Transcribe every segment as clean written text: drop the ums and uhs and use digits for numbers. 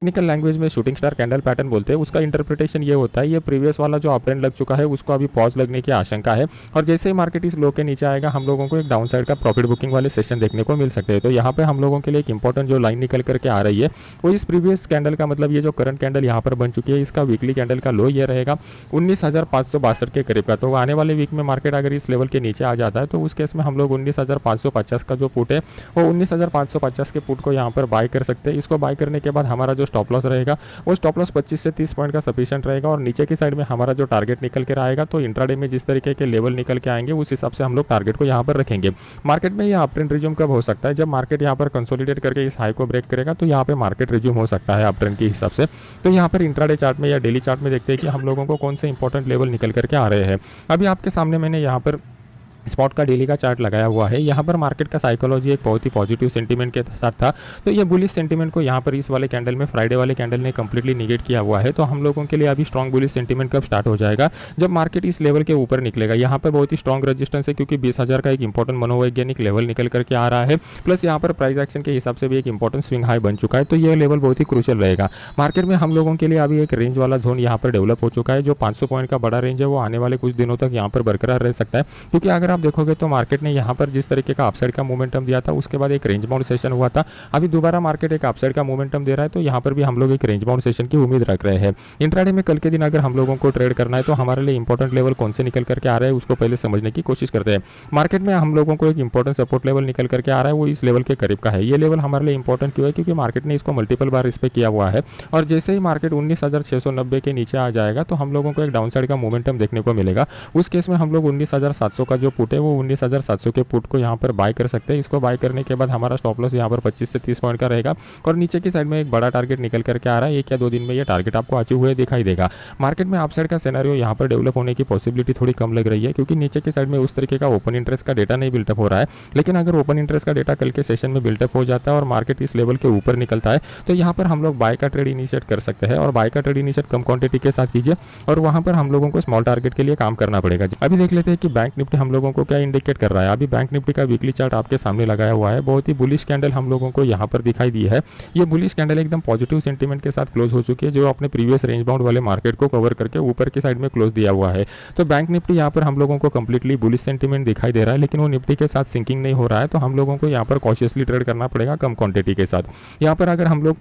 Technical language में shooting star candle pattern बोलते हैं। उसका इंटरप्रिटेशन ये होता है, ये प्रीवियस वाला जो अपट्रेंड लग चुका है उसको अभी पॉज लगने की आशंका है, और जैसे ही मार्केट इस लो के नीचे आएगा हम लोगों को एक डाउन साइड का प्रॉफिट बुकिंग वाले सेशन देखने को मिल सकते हैं। तो यहाँ पे हम लोगों के लिए एक इंपॉर्टेंट जो लाइन निकल करके आ रही है वो इस प्रीवियस कैंडल का, मतलब ये जो करंट कैंडल यहाँ पर बन चुकी है इसका वीकली कैंडल का लो ये रहेगा 19,562 के करीब का। तो आने वाले वीक में मार्केट अगर इस लेवल के नीचे आ जाता है तो उस केस में हम लोग 19,550 का जो पुट है वो 19,550 के पुट को यहाँ पर बाय कर सकते हैं। इसको बाय करने के बाद हमारा जो स्टॉप लॉस रहेगा वो स्टॉप लॉस 25 से 30 पॉइंट का सफिशिएंट रहेगा, और नीचे की साइड में हमारा जो टारगेट निकल कर आएगा तो इंट्राडे में जिस तरीके के लेवल निकल के आएंगे उस हिसाब से हम लोग टारगेट को यहाँ पर रखेंगे। मार्केट में यह अपट्रेंड रिज्यूम कब हो सकता है? जब मार्केट यहाँ पर कंसोलिडेट करके इस हाई को ब्रेक करेगा तो यहाँ पे मार्केट रिज्यूम हो सकता है अपट्रेंड के हिसाब से। तो यहाँ पर इंट्राडे चार्ट में या डेली चार्ट में देखते हैं कि हम लोगों को कौन से इंपॉर्टेंट लेवल निकल करके आ रहे हैं। अभी आपके सामने मैंने यहाँ पर स्पॉट का डेली का चार्ट लगाया हुआ है। यहाँ पर मार्केट का साइकोलॉजी एक बहुत ही पॉजिटिव सेंटीमेंट के साथ था, तो ये बुलिश सेंटीमेंट को यहाँ पर इस वाले कैंडल में, फ्राइडे वाले कैंडल ने कंप्लीटली निगेट किया हुआ है। तो हम लोगों के लिए अभी स्ट्रॉन्ग बुलिश सेंटीमेंट कब स्टार्ट हो जाएगा? जब मार्केट इस लेवल के ऊपर निकलेगा। यहाँ पर बहुत ही स्ट्रॉन्ग रेजिस्टेंस है क्योंकि 20,000 का एक इंपॉर्टेंट मनोवैज्ञानिक लेवल निकल करके आ रहा है, प्लस यहाँ पर प्राइस एक्शन के हिसाब से भी एक इंपॉर्टेंट स्विंग हाई बन चुका है। तो ये लेवल बहुत ही क्रूशियल रहेगा मार्केट में। हम लोगों के लिए अभी एक रेंज वाला जोन यहाँ पर डेवलप हो चुका है, जो 500 पॉइंट का बड़ा रेंज है वो आने वाले कुछ दिनों तक यहाँ पर बरकरार रह सकता है। क्योंकि अगर आप देखोगे तो मार्केट ने यहाँ पर जिस तरीके का अपसाइड का मोमेंटम दिया था उसके बाद एक रेंज बाउंड सेशन हुआ था, अभी दोबारा मार्केट एक अपसाइड का मोमेंटम दे रहा है, तो यहाँ पर भी हम लोग एक रेंज बाउंड सेशन की उम्मीद रख रहे हैं। इंट्राडे में कल के दिन अगर हम लोगों को ट्रेड करना है तो हमारे लिए इंपॉर्टेंट लेवल कौन से निकल करके आ रहे हैं उसको पहले समझने की कोशिश करते हैं। मार्केट में हम लोगों को एक इंपॉर्टेंट सपोर्ट लेवल निकल करके आ रहा है, वो इस लेवल के करीब का है। ये लेवल हमारे लिए इंपॉर्टेंट क्यों है? क्योंकि मार्केट ने इसको मल्टीपल बार इस पर किया हुआ है, और जैसे ही मार्केट 19,690 के नीचे आ जाएगा तो हम लोगों को एक डाउन साइड का मोमेंटम देखने को मिलेगा। उस केस में हम लोग 19,700 का जो पुट है वो 19,700 के पुट को यहाँ पर बाय कर सकते हैं। इसको बाय करने के बाद हमारा स्टॉप लॉस यहाँ पर 25 से 30 पॉइंट का रहेगा, और नीचे की साइड में एक बड़ा टारगेट निकल करके आ रहा है। 1 या 2 दिन में ये टारगेट आपको अचीव हुए दिखाई देगा। मार्केट में अपसाइड का सिनेरियो यहाँ पर डेवलप होने की पॉसिबिलिटी थोड़ी कम लग रही है, क्योंकि नीचे की साइड में उस तरीके का ओपन इंटरेस्ट का डेटा नहीं बिल्टअप हो रहा है। लेकिन अगर ओपन इंटरेस्ट का डेटा कल के सेशन में बिल्टअप हो जाता है और मार्केट इस लेवल के ऊपर निकलता है तो यहाँ पर हम लोग बाय का ट्रेड इनिशिएट कर सकते हैं, और बाय का ट्रेड इनिशिएट कम क्वांटिटी के साथ कीजिए, और वहाँ पर हम लोगों को स्मॉल टारगेट के लिए काम करना पड़ेगा। अभी देख लेते हैं कि बैंक निफ्टी हम लोगों को क्या इंडिकेट कर रहा है। अभी बैंक निफ्टी का वीकली चार्ट आपके सामने लगाया हुआ है। बहुत ही बुलिश कैंडल हम लोगों को यहाँ पर दिखाई दी है। ये बुलिश कैंडल एकदम पॉजिटिव सेंटीमेंट के साथ क्लोज हो चुकी है, जो अपने प्रीवियस रेंज बाउंड वाले मार्केट को कवर करके ऊपर की साइड में क्लोज दिया हुआ है। तो बैंक निफ्टी यहाँ पर हम लोगों को कंप्लीटली बुलिश सेंटीमेंट दिखाई दे रहा है, लेकिन वो निफ्टी के साथ सिंकिंग नहीं हो रहा है। तो हम लोगों को यहाँ पर कॉशियसली ट्रेड करना पड़ेगा कम क्वांटिटी के साथ। यहाँ पर अगर हम लोग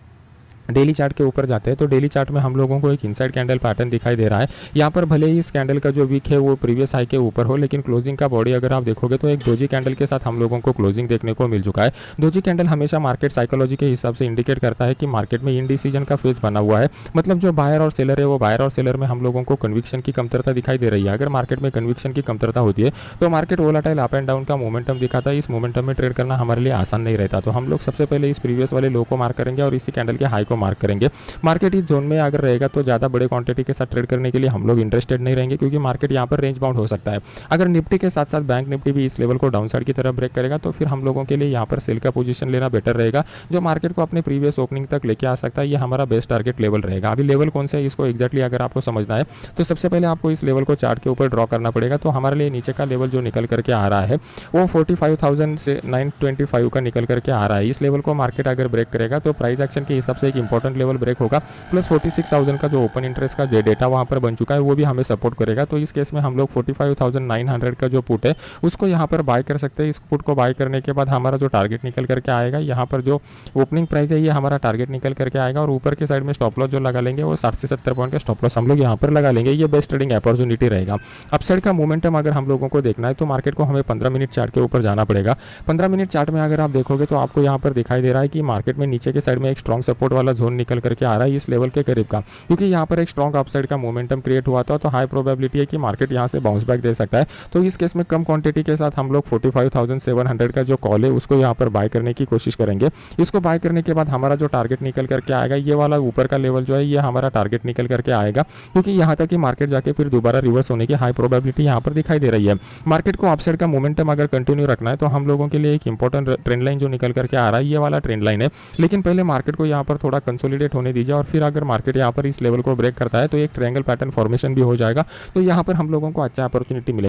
डेली चार्ट के ऊपर जाते हैं तो डेली चार्ट में हम लोगों को एक इनसाइड कैंडल पैटर्न दिखाई दे रहा है। यहाँ पर भले ही इस कैंडल का जो वीक है वो प्रीवियस हाई के ऊपर हो, लेकिन क्लोजिंग का बॉडी अगर आप देखोगे तो एक डोजी कैंडल के साथ हम लोगों को क्लोजिंग देखने को मिल चुका है। डोजी कैंडल हमेशा मार्केट साइकोलॉजी के हिसाब से इंडिकेट करता है कि मार्केट में इनडिसीजन का फेज बना हुआ है, मतलब जो बायर और सेलर है वो बायर और सेलर में हम लोगों को कन्विक्शन की कमतरता दिखाई दे रही है। अगर मार्केट में कन्विक्शन की कमतरता होती है तो market volatile up and down का मोमेंटम दिखाता है। इस मोमेंटम में ट्रेड करना हमारे लिए आसान नहीं रहता। तो हम लोग सबसे पहले इस प्रीवियस वाले लो को मार्क करेंगे और इसी कैंडल के हाई को मार्क करेंगे। मार्केट इस जोन में अगर रहेगा तो ज़्यादा बड़े क्वांटिटी के साथ ट्रेड करने के लिए हम लोग इंटरेस्टेड नहीं रहेंगे, क्योंकि मार्केट यहाँ पर रेंज बाउंड हो सकता है। अगर निफ्टी के साथ साथ बैंक निफ्टी भी इस लेवल को डाउन साइड की तरफ ब्रेक करेगा तो फिर हम लोगों के लिए यहाँ पर सेल का पोजीशन लेना बेटर रहेगा, जो मार्केट को अपने प्रीवियस ओपनिंग तक लेके आ सकता है। ये हमारा बेस्ट टारगेट लेवल रहेगा। अभी लेवल कौन से है इसको एक्जैक्टली अगर आपको समझना है तो सबसे पहले आपको इस लेवल को चार्ट के ऊपर ड्रॉ करना पड़ेगा। तो हमारे लिए नीचे का लेवल जो निकल करके आ रहा है वो 45,000 से 925 का निकल करके आ रहा है। इस लेवल को मार्केट अगर ब्रेक करेगा तो प्राइस एक्शन के हिसाब से एक इंपॉर्टेंट लेवल ब्रेक होगा, प्लस 46,000 का जो ओपन इंटरेस्ट का जो डेटा वहां पर बन चुका है वो भी हमें सपोर्ट करेगा। तो इस केस में हम लोग 45,900 का जो पुट है उसको यहाँ पर बाय कर सकते हैं। इस पुट को बाय करने के बाद हमारा जो टारगेट निकल करके आएगा, यहाँ पर जो ओपनिंग प्राइस है ये हमारा टारगेट निकल करके आएगा, और ऊपर के साइड में स्टॉप लॉस जो लगा लेंगे वो 60 से 70 पॉइंट का स्टॉप लॉस हम लोग यहाँ पर लगा लेंगे। ये बेस्ट ट्रेडिंग अपॉर्चुनिटी रहेगा। अपसाइड का मोमेंटम अगर हम लोगों को देखना है तो मार्केट को हमें 15 मिनट चार्ट के ऊपर जाना पड़ेगा। 15 मिनट चार्ट में अगर आप देखोगे तो आपको यहाँ पर दिखाई दे रहा है कि मार्केट में नीचे के साइड में एक स्ट्रॉन्ग सपोर्ट वाला जोन निकल करके आ रहा है इस लेवल के करीब का, क्योंकि यहाँ पर एक स्ट्रॉन्ग अपसाइड का मोमेंटम क्रिएट हुआ था। तो हाई प्रोबेबिलिटी है कि मार्केट यहाँ से बाउंस बैक दे सकता है। तो इस केस में कम क्वांटिटी के साथ हम लोग 45,700 का जो कॉल है उसको यहाँ पर बाय करने की कोशिश करेंगे। इसको बाय करने के बाद हमारा जो टारगेट निकल करके आएगा, ये वाला ऊपर का लेवल जो है ये हमारा टारगेट निकल करके आएगा, क्योंकि यहाँ तक कि मार्केट जाके फिर दोबारा रिवर्स होने की हाई प्रोबेबिलिटी यहाँ पर दिखाई दे रही है। मार्केट को अपसाइड का मोमेंटम अगर कंटिन्यू रखना है तो हम लोगों के लिए एक इंपॉर्टेंट ट्रेंड लाइन जो निकल करके आ रहा है ये वाला ट्रेंड लाइन है। लेकिन पहले मार्केट को यहाँ पर थोड़ा कंसोलिडेट होने दीजिए, और फिर अगर मार्केट यहाँ पर इस लेवल को ब्रेक करता है तो एक ट्रायंगल पैटर्न फॉर्मेशन भी हो जाएगा। तो यहाँ पर हम लोगों को अच्छा अपॉर्चुनिटी मिलेगा।